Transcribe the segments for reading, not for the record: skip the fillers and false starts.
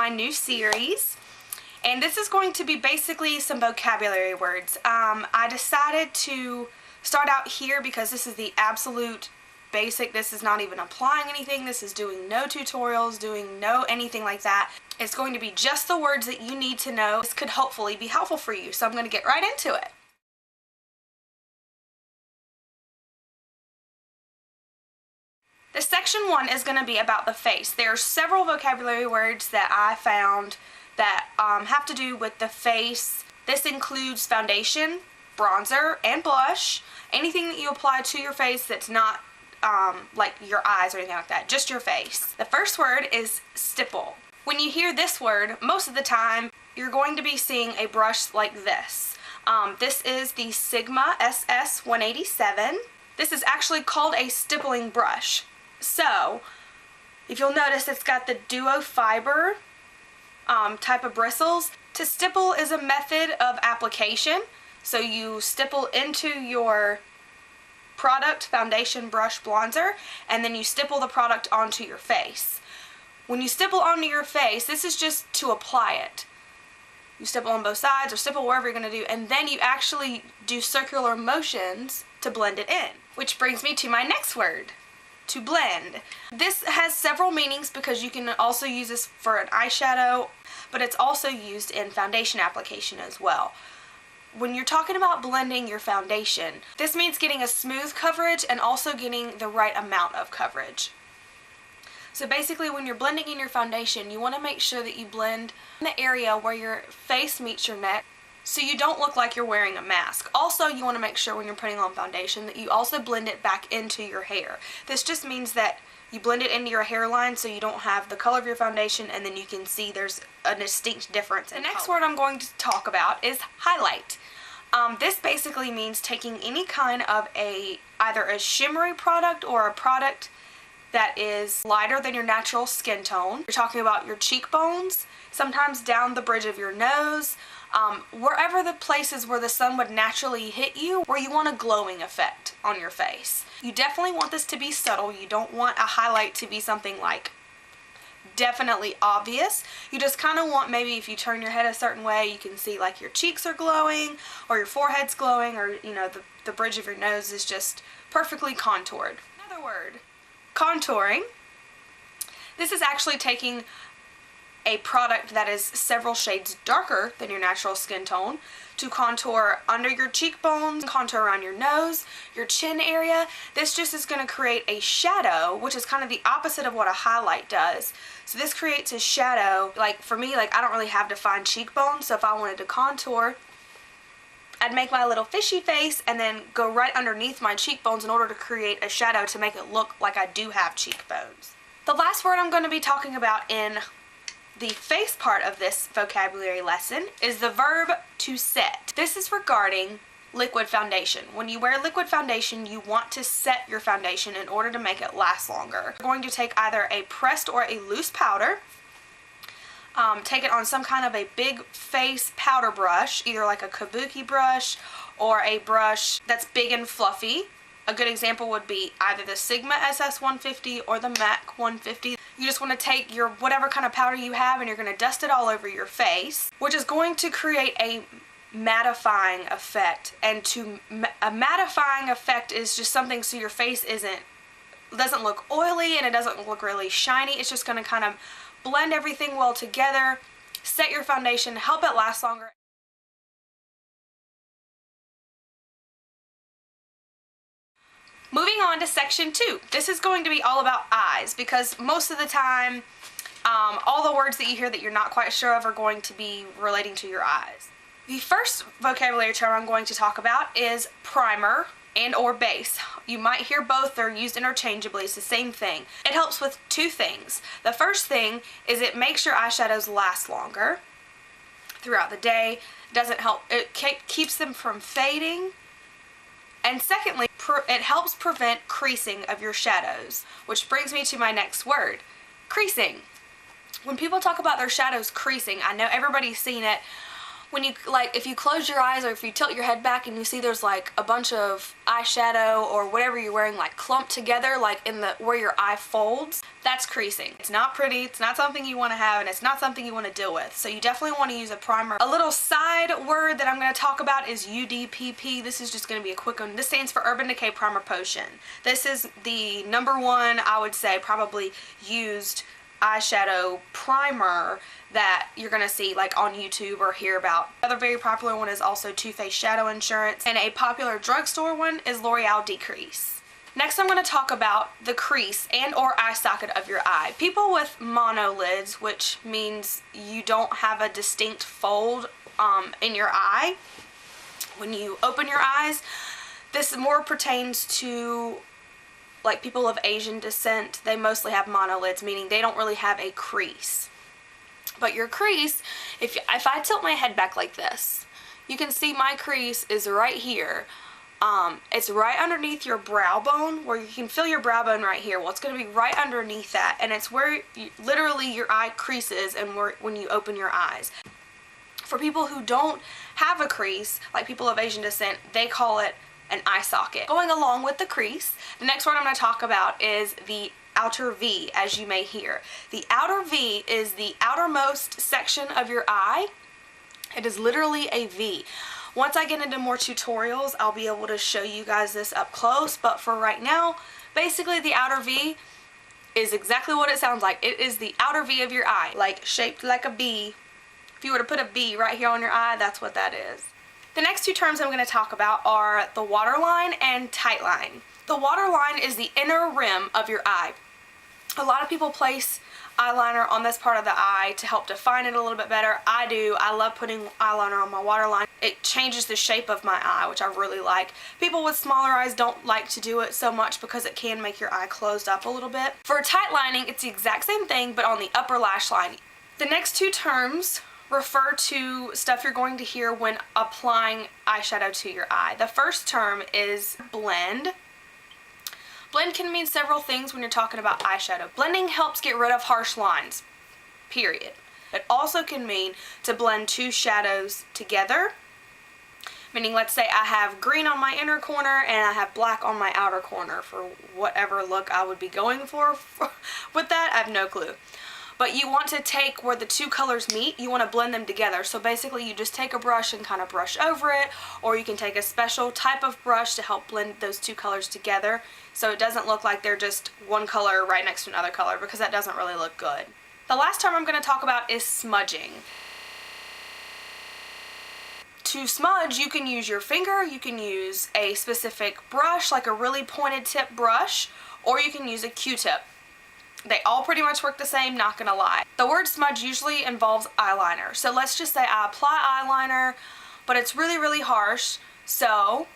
my new series. And this is going to be basically some vocabulary words. I decided to start out here because this is the absolute basic. This is not even applying anything. This is doing no tutorials, doing no anything like that. It's going to be just the words that you need to know. This could hopefully be helpful for you. So I'm going to get right into it. The section 1 is going to be about the face. There are several vocabulary words that I found that have to do with the face. This includes foundation, bronzer, and blush. Anything that you apply to your face that's not like your eyes or anything like that, just your face. The first word is stipple. When you hear this word, most of the time you're going to be seeing a brush like this. This is the Sigma SS 187. This is actually called a stippling brush. So, if you'll notice, it's got the duo fiber type of bristles. To stipple is a method of application. So you stipple into your product, foundation, brush, bronzer, and then you stipple the product onto your face. When you stipple onto your face, this is just to apply it. You stipple on both sides or stipple wherever you're going to do, and then you actually do circular motions to blend it in. Which brings me to my next word. To blend. This has several meanings because you can also use this for an eyeshadow, but it's also used in foundation application as well. When you're talking about blending your foundation, this means getting a smooth coverage and also getting the right amount of coverage. So basically, when you're blending in your foundation, you want to make sure that you blend in the area where your face meets your neck, so you don't look like you're wearing a mask. Also, you want to make sure when you're putting on foundation that you also blend it back into your hair. This just means that you blend it into your hairline so you don't have the color of your foundation, and then you can see there's a distinct difference. The next word I'm going to talk about is highlight. This basically means taking any kind of either a shimmery product or a product that is lighter than your natural skin tone. You're talking about your cheekbones, sometimes down the bridge of your nose, wherever the places where the sun would naturally hit you, where you want a glowing effect on your face. You definitely want this to be subtle. You don't want a highlight to be something like definitely obvious. You just kind of want, maybe if you turn your head a certain way, you can see like your cheeks are glowing or your forehead's glowing, or you know, the bridge of your nose is just perfectly contoured. Another word, contouring. This is actually taking a product that is several shades darker than your natural skin tone to contour under your cheekbones, contour around your nose, your chin area. This just is going to create a shadow, which is kind of the opposite of what a highlight does. So this creates a shadow. Like for me, like I don't really have defined cheekbones, so if I wanted to contour, I'd make my little fishy face and then go right underneath my cheekbones in order to create a shadow to make it look like I do have cheekbones. The last word I'm going to be talking about in the face part of this vocabulary lesson is the verb to set. This is regarding liquid foundation. When you wear liquid foundation, you want to set your foundation in order to make it last longer. You're going to take either a pressed or a loose powder, take it on some kind of a big face powder brush, either like a kabuki brush or a brush that's big and fluffy. A good example would be either the Sigma SS 150 or the MAC 150. You just want to take your whatever kind of powder you have and you're going to dust it all over your face, which is going to create a mattifying effect. And a mattifying effect is just something so your face doesn't look oily and it doesn't look really shiny. It's just going to kind of blend everything well together, set your foundation, help it last longer. Moving on to section 2. This is going to be all about eyes, because most of the time all the words that you hear that you're not quite sure of are going to be relating to your eyes. The first vocabulary term I'm going to talk about is primer and or base. You might hear both, they're used interchangeably, it's the same thing. It helps with two things. The first thing is it makes your eyeshadows last longer throughout the day. It keeps them from fading. And secondly, it helps prevent creasing of your shadows, which brings me to my next word, creasing. When people talk about their shadows creasing, I know everybody's seen it when you, like, if you close your eyes or if you tilt your head back and you see there's like a bunch of eyeshadow or whatever you're wearing like clumped together, like in the where your eye folds, that's creasing. It's not pretty, it's not something you want to have, and it's not something you want to deal with. So you definitely want to use a primer. A little side word that I'm going to talk about is UDPP. This is just going to be a quick one. This stands for Urban Decay Primer Potion. This is the #1, I would say, probably used eyeshadow primer that you're gonna see like on YouTube or hear about. Another very popular one is also Too Faced Shadow Insurance, and a popular drugstore one is L'Oreal Decrease. Next, I'm going to talk about the crease and or eye socket of your eye. People with monolids, which means you don't have a distinct fold in your eye when you open your eyes. This more pertains to like people of Asian descent. They mostly have monolids, meaning they don't really have a crease. But your crease, if I tilt my head back like this, you can see my crease is right here. It's right underneath your brow bone, where you can feel your brow bone right here. Well, it's going to be right underneath that, and it's where literally your eye creases and when you open your eyes. For people who don't have a crease, like people of Asian descent, they call it an eye socket. Going along with the crease, the next word I'm going to talk about is the outer V, as you may hear. The outer V is the outermost section of your eye. It is literally a V. Once I get into more tutorials, I'll be able to show you guys this up close, but for right now, basically the outer V is exactly what it sounds like. It is the outer V of your eye, like shaped like a B. If you were to put a B right here on your eye, that's what that is. The next two terms I'm going to talk about are the waterline and tight line. The waterline is the inner rim of your eye. A lot of people place eyeliner on this part of the eye to help define it a little bit better. I do. I love putting eyeliner on my waterline. It changes the shape of my eye, which I really like. People with smaller eyes don't like to do it so much because it can make your eye closed up a little bit. For tight lining, it's the exact same thing, but on the upper lash line. The next two terms refer to stuff you're going to hear when applying eyeshadow to your eye. The first term is blend. Blend can mean several things when you're talking about eyeshadow. Blending helps get rid of harsh lines, period. It also can mean to blend two shadows together, meaning let's say I have green on my inner corner and I have black on my outer corner for whatever look I would be going for with that. I have no clue. But you want to take where the two colors meet, you want to blend them together. So basically you just take a brush and kind of brush over it, or you can take a special type of brush to help blend those two colors together so it doesn't look like they're just one color right next to another color, because that doesn't really look good. The last term I'm going to talk about is smudging. To smudge, you can use your finger, you can use a specific brush, like a really pointed tip brush, or you can use a Q-tip. They all pretty much work the same, not gonna lie. The word smudge usually involves eyeliner. So let's just say I apply eyeliner, but it's really, really harsh, so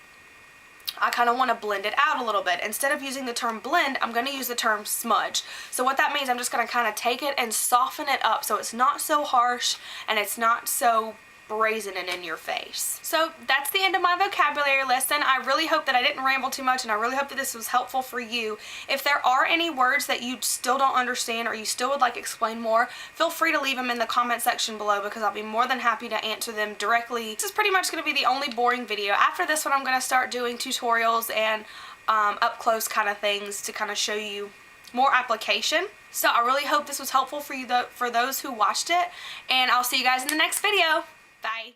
I kind of want to blend it out a little bit. Instead of using the term blend, I'm going to use the term smudge. So what that means, I'm just going to kind of take it and soften it up so it's not so harsh and it's not so brazen and in your face. So that's the end of my vocabulary lesson. I really hope that I didn't ramble too much, and I really hope that this was helpful for you. If there are any words that you still don't understand or you still would like explained more, feel free to leave them in the comment section below, because I'll be more than happy to answer them directly. This is pretty much going to be the only boring video. After this one, I'm going to start doing tutorials and up close kind of things to kind of show you more application. So I really hope this was helpful for you, for those who watched it, and I'll see you guys in the next video. Bye.